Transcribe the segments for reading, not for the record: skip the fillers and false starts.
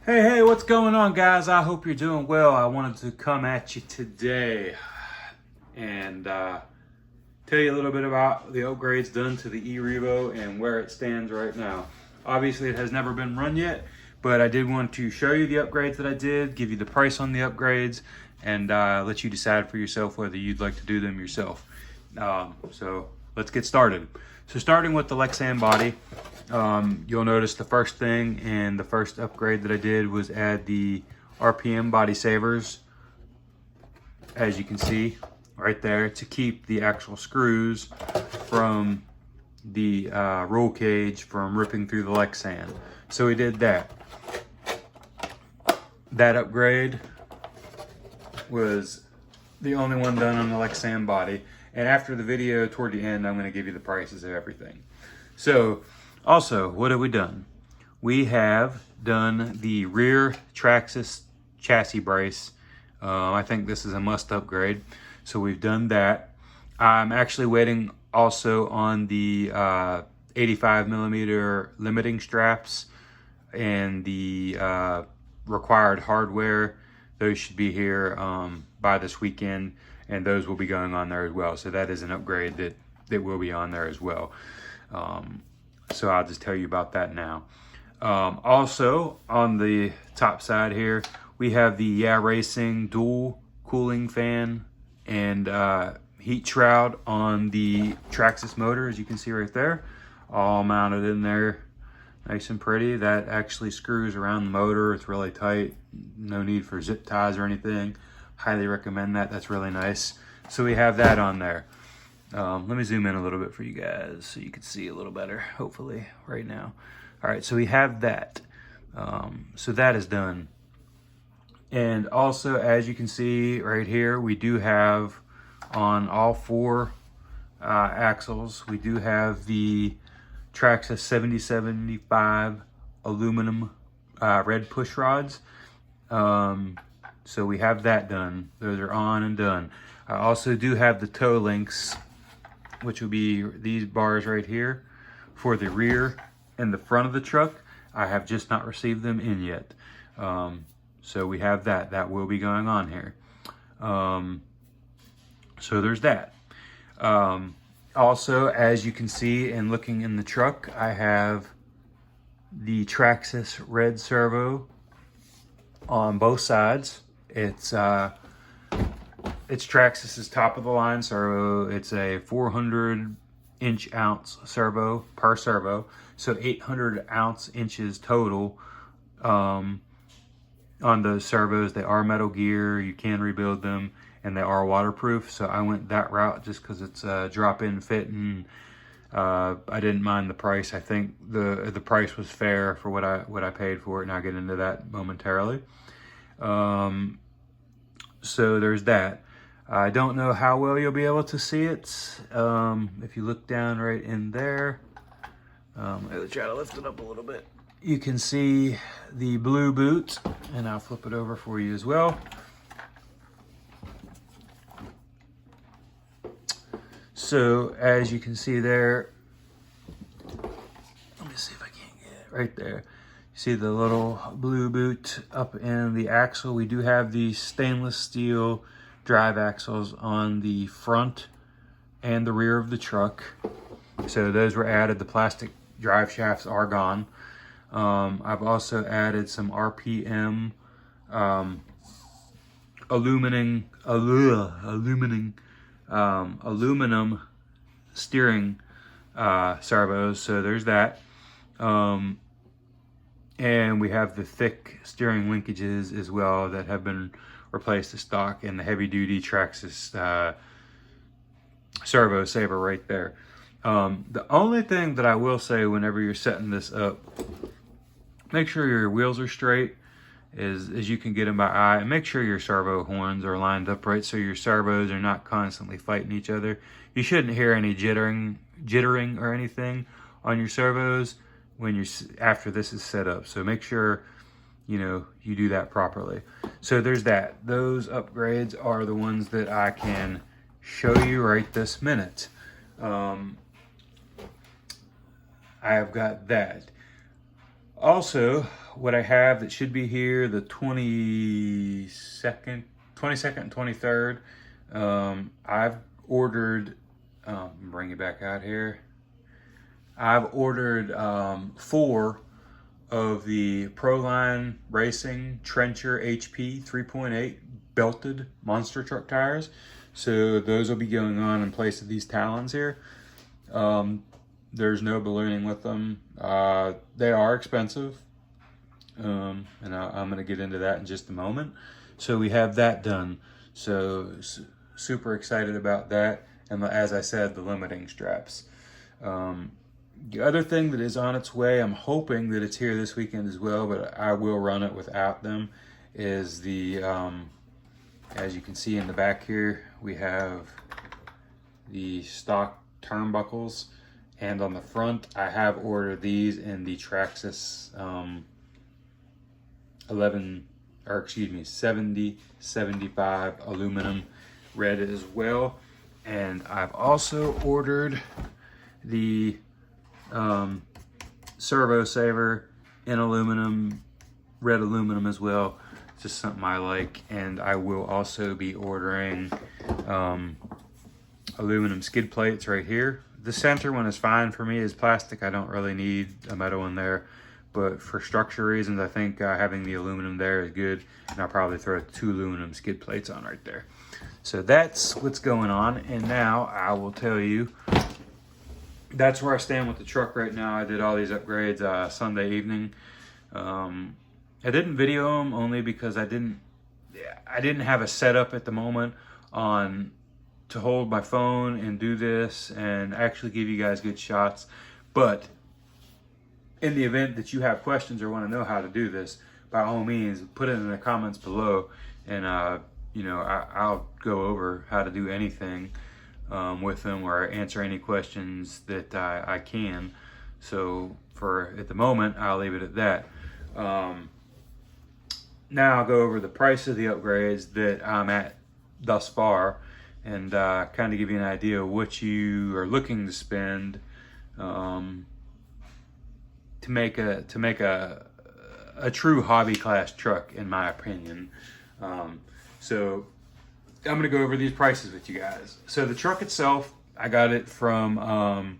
Hey, what's going on, guys? I hope you're doing well. I wanted to come at you today and tell you a little bit about the upgrades done to the E-Revo and where it stands right now. Obviously, it has never been run yet, but I did want to show you the upgrades that I did, give you the price on the upgrades, and let you decide for yourself whether you'd like to do them yourself. So let's get started. So starting with the Lexan body, you'll notice the first thing and the first upgrade that I did was add the RPM body savers, as you can see right there, to keep the actual screws from the roll cage from ripping through the Lexan. So we did that. That upgrade was the only one done on the Lexan body. And after the video, toward the end, I'm going to give you the prices of everything. So, also, what have we done? We have done the rear Traxxas chassis brace. I think this is a must upgrade. So we've done that. I'm actually waiting also on the 85 millimeter limiting straps and the required hardware. Those should be here by this weekend, and those will be going on there as well. So that is an upgrade that will be on there as well. So I'll just tell you about that now. Also, on the top side here, we have the Yeah Racing dual cooling fan and heat shroud on the Traxxas motor, as you can see right there, all mounted in there nice and pretty. That actually screws around the motor. It's really tight. No need for zip ties or anything. Highly recommend that. That's really nice. So we have that on there. Let me zoom in a little bit for you guys so you can see a little better, hopefully, right now. All right, so we have that. So that is done. And also, as you can see right here, we do have on all four axles, we do have the Traxxas 7075 aluminum red push rods. So we have that done. Those are on and done. I also do have the toe links, which will be these bars right here for the rear and the front of the truck. I have just not received them in yet. So we have that. That will be going on here. So there's that. Also, as you can see and looking in the truck, I have the Traxxas red servo on both sides. It's Traxxas's top of the line servo. It's a 400 ounce servo per servo, so 800 inches total on those servos. They are Metal Gear. You can rebuild them, and they are waterproof. So I went that route just because it's a drop-in fit, and I didn't mind the price. I think the price was fair for what I paid for it, and I'll get into that momentarily. So there's that. I don't know how well you'll be able to see it. If you look down right in there, I'll try to lift it up a little bit. You can see the blue boot, and I'll flip it over for you as well. So as you can see there, let me see if I can't get it right there. You see the little blue boot up in the axle. We do have the stainless steel drive axles on the front and the rear of the truck. So those were added. The plastic drive shafts are gone. I've also added some RPM aluminum steering servos. So there's that. And we have the thick steering linkages as well that have been replaced to stock, and the heavy duty Traxxas servo saver right there. The only thing that I will say whenever you're setting this up, make sure your wheels are straight as you can get them by eye, and make sure your servo horns are lined up right so your servos are not constantly fighting each other. You shouldn't hear any jittering or anything on your servos when after this is set up. So make sure you do that properly. So there's that. Those upgrades are the ones that I can show you right this minute. I have got that. Also, what I have that should be here, the 22nd and 23rd. I've ordered, bring it back out here. I've ordered 4 of the Proline Racing Trencher HP 3.8 belted monster truck tires. So those will be going on in place of these talons here. There's no ballooning with them. They are expensive. And I'm going to get into that in just a moment. So we have that done. So super excited about that. And as I said, the limiting straps. The other thing that is on its way, I'm hoping that it's here this weekend as well, but I will run it without them, is the, as you can see in the back here, we have the stock turnbuckles. And on the front, I have ordered these in the Traxxas 7075 aluminum red as well. And I've also ordered the Servo saver in aluminum, red aluminum as well. It's just something I like. And I will also be ordering aluminum skid plates right here. The center one is fine for me. It's plastic. I don't really need a metal one there. But for structure reasons, I think having the aluminum there is good. And I'll probably throw 2 aluminum skid plates on right there. So that's what's going on. And now I will tell you, that's where I stand with the truck right now. I did all these upgrades Sunday evening. I didn't video them only because I didn't have a setup at the moment to hold my phone and do this and actually give you guys good shots. But in the event that you have questions or want to know how to do this, by all means, put it in the comments below, and you know, I'll go over how to do anything with them or answer any questions that I can. So at the moment, I'll leave it at that. Now I'll go over the price of the upgrades that I'm at thus far, and kind of give you an idea of what you are looking to spend to make a true hobby class truck, in my opinion. So I'm going to go over these prices with you guys. So the truck itself, I got it from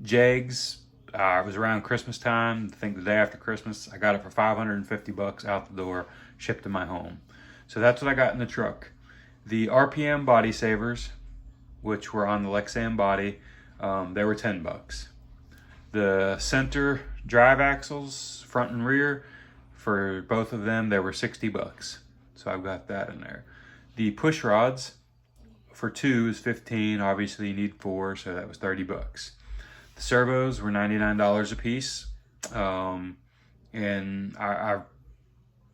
Jegs. It was around Christmas time, I think the day after Christmas. I got it for $550 out the door, shipped to my home. So that's what I got in the truck. The RPM body savers, which were on the Lexan body, they were $10. The center drive axles, front and rear, for both of them, they were $60. So I've got that in there. The push rods for 2 is $15. Obviously you need 4, so that was $30. The servos were $99 a piece. And I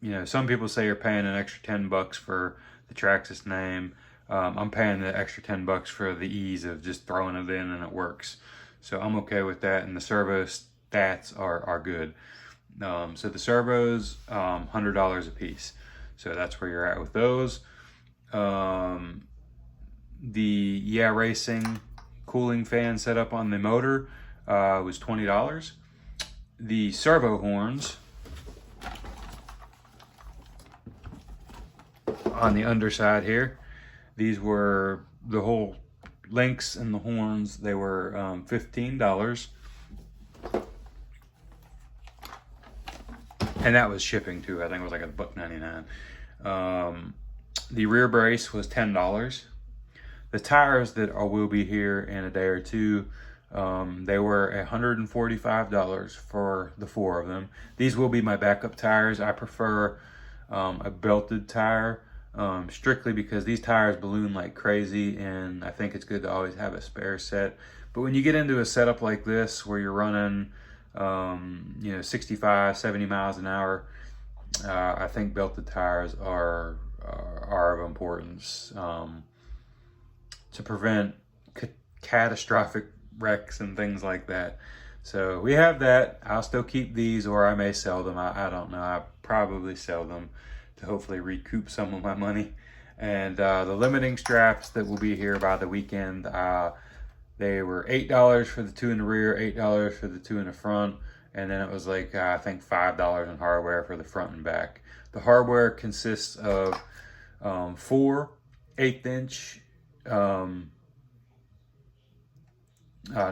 you know, some people say you're paying an extra $10 for the Traxxas name. I'm paying the extra $10 for the ease of just throwing it in and it works. So I'm okay with that, and the servo stats are good. So the servos, $100 a piece. So that's where you're at with those. The Racing cooling fan setup on the motor was $20. The servo horns on the underside here, these were the whole links and the horns, they were $15. And that was shipping too. I think it was like $1.99. The rear brace was $10. The tires that will be here in a day or two, they were $145 for the 4 of them. These will be my backup tires. I prefer a belted tire, strictly because these tires balloon like crazy, and I think it's good to always have a spare set. But when you get into a setup like this where you're running 65, 70 miles an hour, I think belted tires are of importance to prevent catastrophic wrecks and things like that. So we have that. I'll still keep these, or I may sell them. I don't know. I'll probably sell them to hopefully recoup some of my money. And the limiting straps that will be here by the weekend, they were $8 for the 2 in the rear, $8 for the 2 in the front, and then it was like I think $5 in hardware for the front and back. The hardware consists of 4 1/8"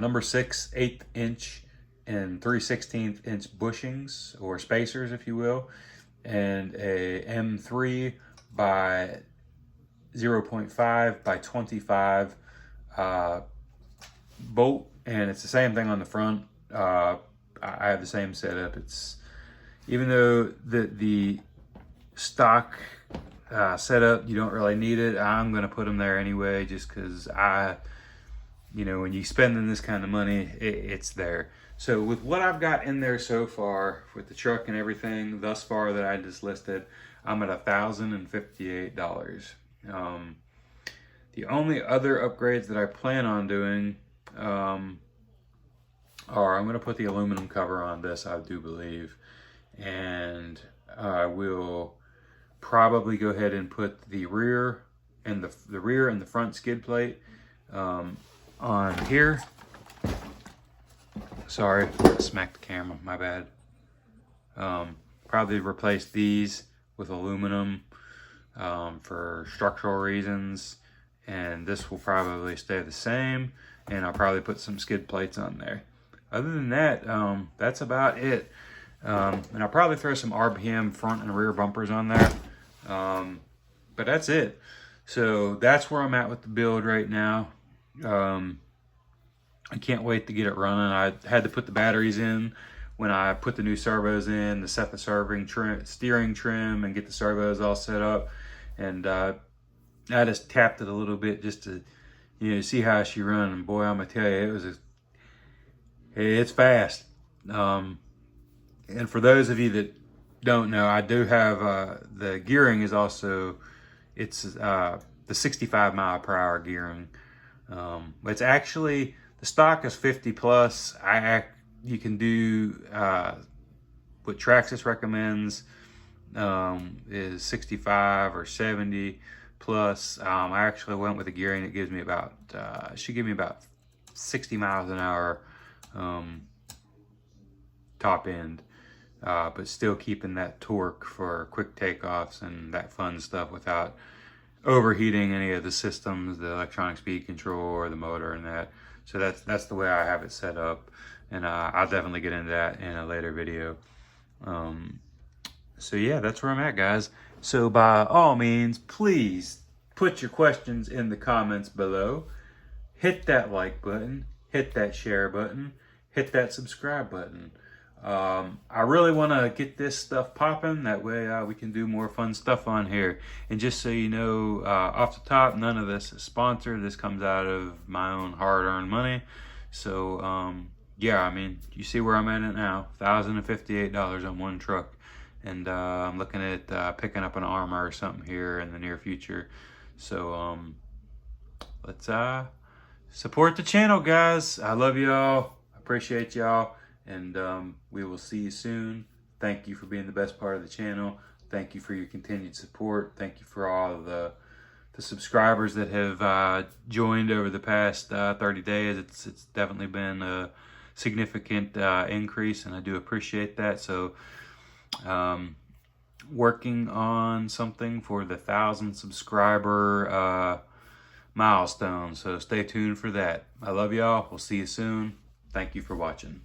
number 6 1/8" and 3/16" bushings, or spacers if you will, and a M3 by 0.5 by 25 bolt, and it's the same thing on the front. I have the same setup. It's, even though the stock setup, you don't really need it, I'm gonna put them there anyway, just because you know, when you spending this kind of money, it's there. So with what I've got in there so far, with the truck and everything thus far that I just listed, I'm at $1,058. The only other upgrades that I plan on doing are, I'm going to put the aluminum cover on this, I do believe, and I will probably go ahead and put the rear and the rear and the front skid plate on here. Sorry, I smacked the camera, my bad. Probably replace these with aluminum for structural reasons, and this will probably stay the same, and I'll probably put some skid plates on there. Other than that, that's about it. And I'll probably throw some RPM front and rear bumpers on there, but that's it. So that's where I'm at with the build right now. I can't wait to get it running. I had to put the batteries in when I put the new servos in to set the steering trim and get the servos all set up. And I just tapped it a little bit just to, you know, see how she run. And boy, I'm gonna tell you, it's fast. And for those of you that don't know, I do have the gearing is also, it's the 65 mile/hour gearing. It's actually, the stock is 50 plus. You can do what Traxxas recommends is 65 or 70 plus. I actually went with a gearing that gives me about, should give me about 60 miles an hour top end, but still keeping that torque for quick takeoffs and that fun stuff without overheating any of the systems, the electronic speed control or the motor and that. So that's the way I have it set up, and I'll definitely get into that in a later video. So yeah, that's where I'm at, guys. So by all means, please put your questions in the comments below. Hit that like button, hit that share button, hit that subscribe button. I really want to get this stuff popping. That way we can do more fun stuff on here. And just so you know, off the top, none of this is sponsored. This comes out of my own hard-earned money. So yeah, I mean, you see where I'm at it now, $1,058 on one truck. And I'm looking at picking up an Armor or something here in the near future. So let's support the channel, guys. I love y'all. Appreciate y'all. And we will see you soon. Thank you for being the best part of the channel. Thank you for your continued support. Thank you for all of the subscribers that have joined over the past 30 days. It's definitely been a significant increase, and I do appreciate that. So working on something for the 1,000 subscriber milestone. So stay tuned for that. I love y'all. We'll see you soon. Thank you for watching.